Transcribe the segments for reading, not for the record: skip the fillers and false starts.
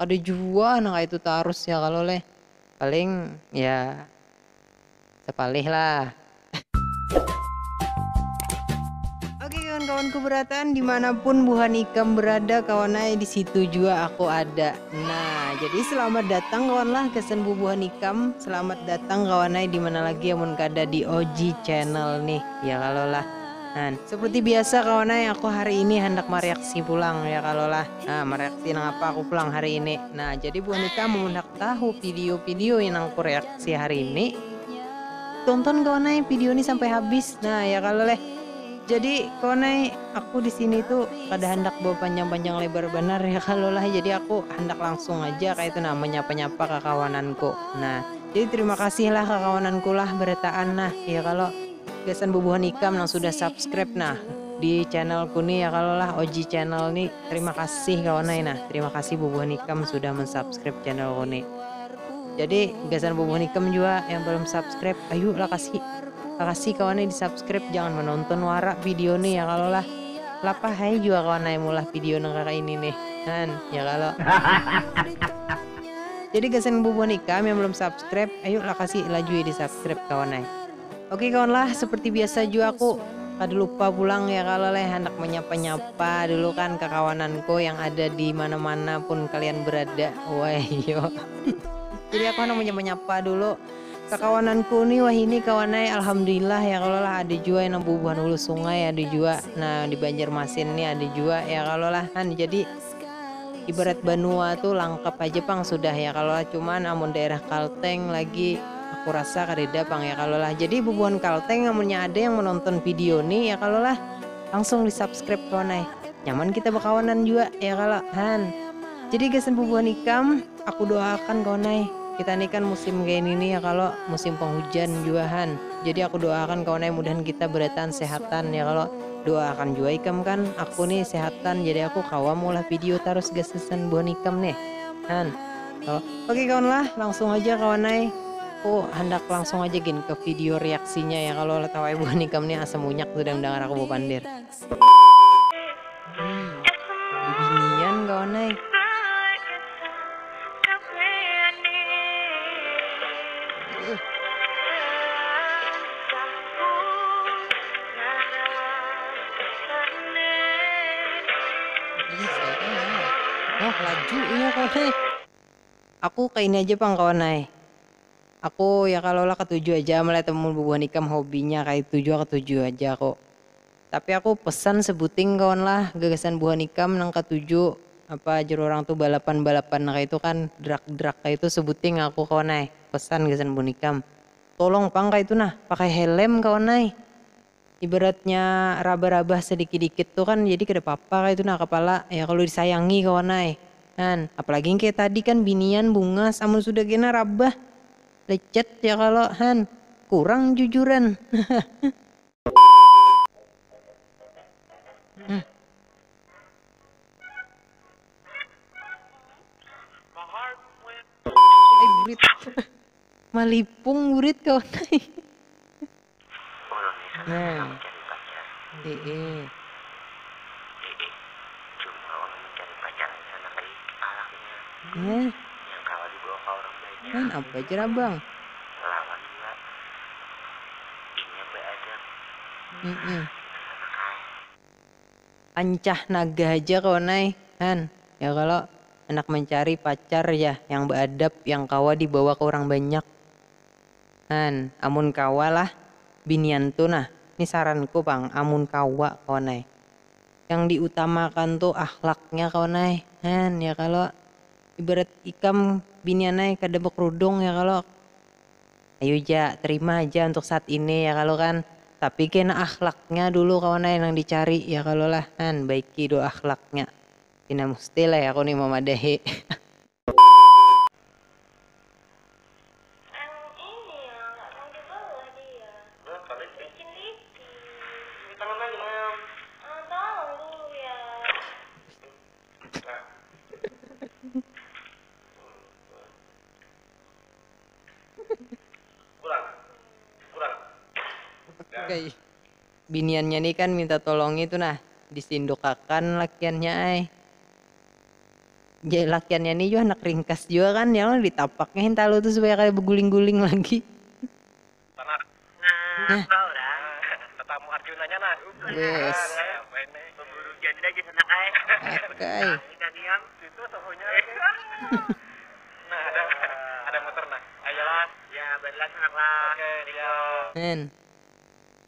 Kada jua nah itu tarus ya kalau leh. Paling ya sepalih lah. Oke kawan-kawanku beratan dimanapun Buhan Ikam berada kawanai di situ juga aku ada. Nah jadi selamat datang kawanlah kesan Buhan Ikam. Selamat datang kawanai dimana lagi amun kada di OG channel nih ya kalau lah. Nah seperti biasa kawanai aku hari ini hendak mereaksi pulang ya kalau lah. Nah mereaksi nang apa aku pulang hari ini. Nah jadi Buhan Ikam hendak tahu video-video yang aku reaksi hari ini. Tonton kawanai video ini sampai habis. Nah ya kalau leh. Jadi konai aku di sini tuh kada hendak bawa panjang-panjang lebar benar ya kalau lah, jadi aku hendak langsung aja kayak itu namanya nyapa ke kawananku. Nah jadi terima kasih lah ke kawananku lah beretaan nah ya kalau gasan bubuhan ikam yang sudah subscribe nah di channelku nih ya kalau lah OG channel nih. Terima kasih kawanai nah, terima kasih bubuhan ikam sudah mensubscribe channelku nih. Jadi gasan bubuhan ikam juga yang belum subscribe ayo lah kasih kawannya di subscribe, jangan menonton warak video nih ya kalau lah lapa hai juga kawannya mulah video nang kakak ini nih kan ya kalau jadi gasan bubuhan ikam yang belum subscribe ayo lah kasih laju ya di subscribe kawannya. Oke kawan lah seperti biasa juga aku kada lupa pulang ya kalau lah hendak menyapa-nyapa dulu kan ke kawananku yang ada di mana-mana pun kalian berada. Wah yo jadi aku hendak menyapa-nyapa dulu kawananku nih. Wah ini kawanai alhamdulillah ya kalau lah ada juga yang bubuhan hulu sungai ada juga. Nah di Banjarmasin nih ada juga ya kalau lah kan jadi ibarat Banua tuh lengkap aja pang sudah ya kalau lah, cuman amun daerah Kalteng lagi aku rasa kadeda pang ya kalau lah. Jadi bubuhan Kalteng amunnya ada yang menonton video nih ya kalau lah langsung di subscribe kawanai, nyaman kita berkawanan juga ya kalau han. Jadi gasan bubuhan ikam aku doakan kawanai kita nih kan musim kayak ini nih ya kalau musim penghujan juahan. Jadi aku doakan kawanai mudahan kita beratan sehatan ya kalau doakan juga ikam kan aku nih sehatan jadi aku kawam mulai video terus gasesan buan ikam nih kan. Oke kawan lah langsung aja kawanai aku hendak langsung aja gin ke video reaksinya ya kalau tawai buan ikam nih asam munyak sudah mendengar aku pandir. Binian kawanai. Oh laju iya kawan. Aku kayak ini aja pang kawan. Aku ya kalau lah ketujuh aja melihat temen bubuhan ikam hobinya kayak ketujuh aja kok. Tapi aku pesan sebuting kawan lah gagasan bubuhan ikam nang ketujuh apa jero orang tuh balapan nah kayak itu kan drak kayak itu sebuting aku kawan. Pesan gagasan bubuhan ikam. Tolong pang kayak itu nah pakai helm kawan. Ibaratnya raba-raba sedikit-dikit tuh kan jadi kada apa-apa kayak itu nah kepala ya kalau disayangi kawanai kan apalagi kayak tadi kan binian bungas amun sudah gena rabah lecet ya kalau han kurang jujuran. Burit malipung burit kawanai. Nah cuma orang mencari pacar sana kali alaknya yang kalau dibawa ke orang banyak kan apa aja bang lawan juga ini beradab sana kali ancah naga aja kawanai kan ya kalau anak mencari pacar ya yang beradab yang kawa dibawa ke orang banyak kan amun kawa lah binian tuh nah ini saranku bang amun kawa kawanai yang diutamakan tuh akhlaknya kawanai kan ya kalau ibarat ikam binianai kada bekerudung ya kalau ayo ja terima aja untuk saat ini ya kalau kan tapi kena akhlaknya dulu kawanai yang dicari ya kalau lah kan baiki do akhlaknya tina mesti lah ya aku nih memadahi. Kayak biniannya nih kan minta tolong itu nah disindokakan lakiannya Jadi lakiannya ini juga anak ringkas juga kan, ya ditapaknya hinta lu tuh supaya kayak berguling-guling lagi. Nah, kau dah. Tetamu Arjunanya nah. Wes. Pemburu janda aja sana kai. Akai. Kita diam. Itu tohonya. Nah, ada motor nah. Ayolah. Ya, berlas anak lah. Oke, dia. Men.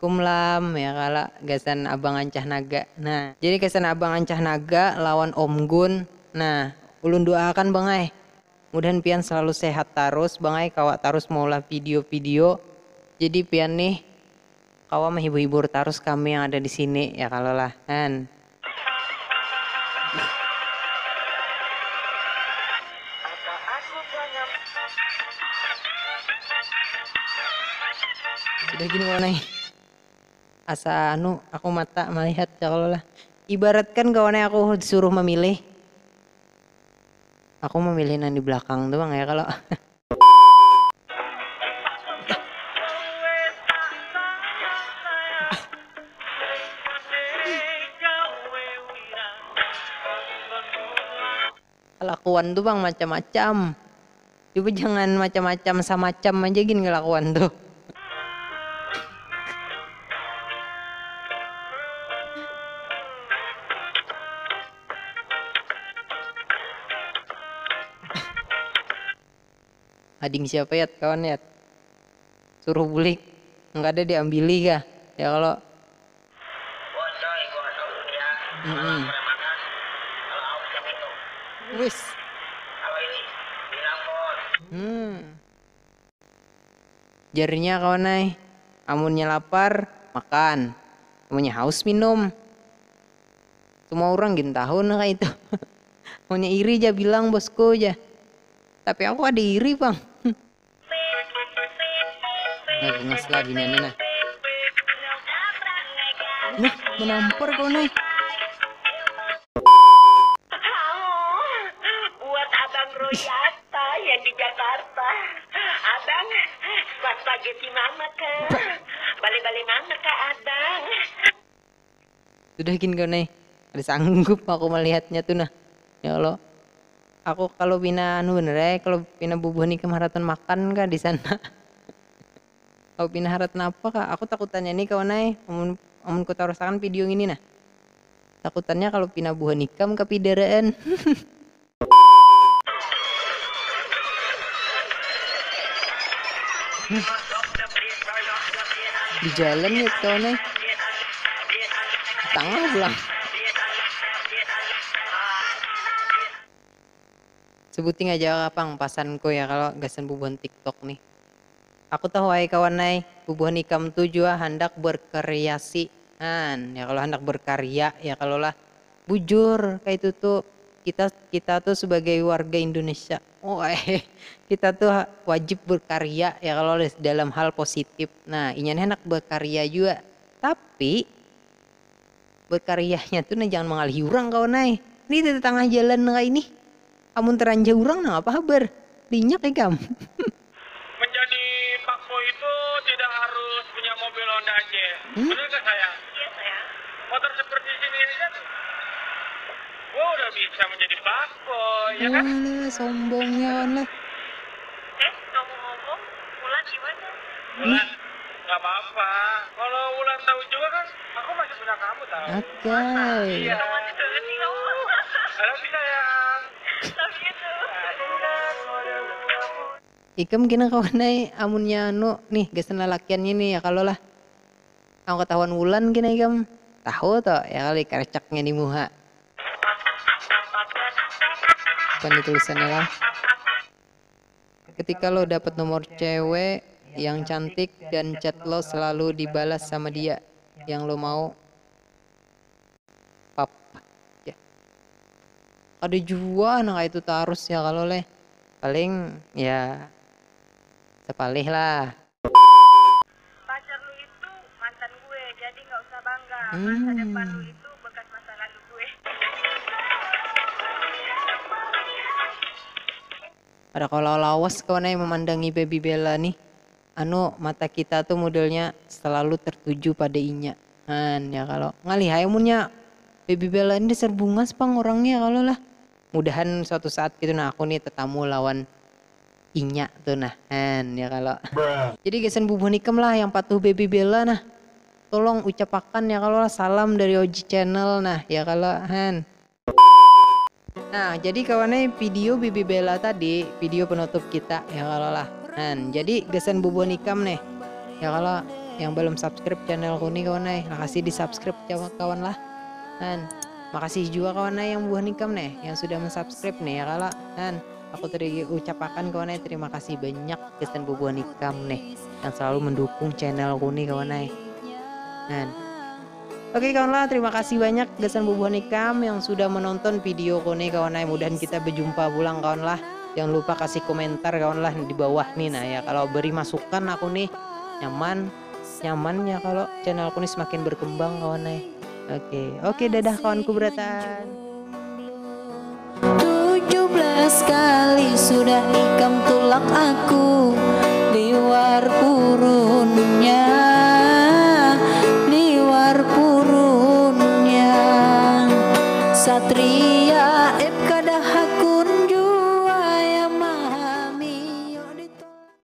Kumlam ya kala gasan Abang Ancah Naga. Nah, jadi gasan Abang Ancah Naga lawan Om Gun. Nah, ulun doakan Bang Ai. Mudahan pian selalu sehat terus Bang Ai, kawa terus maulah video-video. Jadi pian nih kawa menghibur-hibur terus kami yang ada di sini ya kalau lah kan. Sudah gini Bang Ai. Asa aku mata melihat ya kalau lah. Ibaratkan kawannya aku disuruh memilih. Aku memilih yang di belakang doang ya kalau. Kelakuan tuh Bang macam-macam. Coba jangan macam-macam sama macam aja gini kelakuan tuh. Ading siapa ya kawan ya? Suruh bulik, nggak ada diambili kah? Ya kalau. Wis. Jarinya kawan nai, amunnya lapar makan, amunnya haus minum. Semua orang gin tahu nah kayak itu. Amunnya iri aja bilang bosku aja. Tapi aku ada iri Bang. Nah, bungas lagi nih nah. Nah, menampar kau nih. Buat Abang Royata yang di Jakarta. Abang, spaghetti mama ke. Balik-balik mama ke Abang. Sudah gini kau nih. Ada sanggup aku melihatnya tuh nah. Ya Allah. Aku kalau pina bener ya, kalau pina bubuh nih kemaraton makan kah di sana. Kalau pina haratan apa kak? Aku takutannya nih kawan nai, amun ku tarusakan video ini nah. Takutannya kalau pina buah nikam kepidaraan. Di jalan ya kawan nai. Tangah pulang. Sebutin aja Pang pasanku ya kalau gasan bubuhan TikTok nih. Aku tahu ay kawan nai, bubuhan ikam tuh juga hendak berkreasi. Ya kalau hendak berkarya ya kalau lah bujur kayak itu tuh kita tuh sebagai warga Indonesia. Kita tuh wajib berkarya ya kalau dalam hal positif. Nah, inya hendak berkarya juga. Tapi berkaryanya tuh nah jangan mengalih orang kawan nai. Ini di tengah jalan kayak ini. Amun teranja orang nah apa kabar? Dinyak ya kam. Menjadi pakboy itu tidak harus punya mobil Honda aja. Bener gak sayang? Iya sayang. Motor seperti ini aja tuh. Gua udah bisa menjadi pakboy, ya kan? Alah, sombongnya lah. Ngomong-ngomong, Wulan gimana? Wulan, gak apa-apa. Kalau Wulan tahu juga kan, aku masih punya kamu tahu. Akai. Iya. Halo sayang. Tapi itu. Ikam kena kawan nai amunnya nih gasan lalakiannya nih ya kalau lah. Aku ketahuan Wulan kena ikam. Tahu toh ya kali karecaknya di muha. Bukan di tulisannya lah. Ketika lo dapet nomor cewek yang cantik dan chat lo selalu dibalas sama dia yang lo mau pap ya. Ada juga anak itu tarus ya kalau leh paling ya sepalih lah. Pacar lu itu mantan gue, jadi nggak usah bangga. Masa depan lu itu bekas masa lalu gue. Ada kalau lawas kawan yang memandangi baby Bella nih. Mata kita tuh modelnya selalu tertuju pada inya. Ya kalau ngalih hayamunnya baby Bella ini serbungas Pang orangnya kalau lah. mudahan suatu saat gitu nah aku nih tetamu lawan Inya tuh nah ya kalau jadi gesan bubuh nikam lah yang patuh baby Bella nah tolong ucapakan ya kalau salam dari Oji Channel nah ya kalau nah jadi kawannya video baby Bella tadi video penutup kita ya kalau lah jadi gesan bubuh nikam nih ya kalau yang belum subscribe channelku nih kawannya makasih di subscribe kawan lah makasih juga kawannya yang buah nikam nih yang sudah mensubscribe nih ya kalau aku tadi ucapakan kawannya terima kasih banyak gesan bubuh nikam nih yang selalu mendukung channelku nih kawannya oke kawan lah terima kasih banyak gesan bubuh nikam yang sudah menonton videoku nih kawannya mudahan kita berjumpa pulang kawan lah jangan lupa kasih komentar kawan lah di bawah nih nah ya kalau beri masukan aku nih nyamannya kalau channelku nih semakin berkembang kawannya oke dadah kawanku beratan 17 kali sudah ikam tulak aku liwar purunnya Satria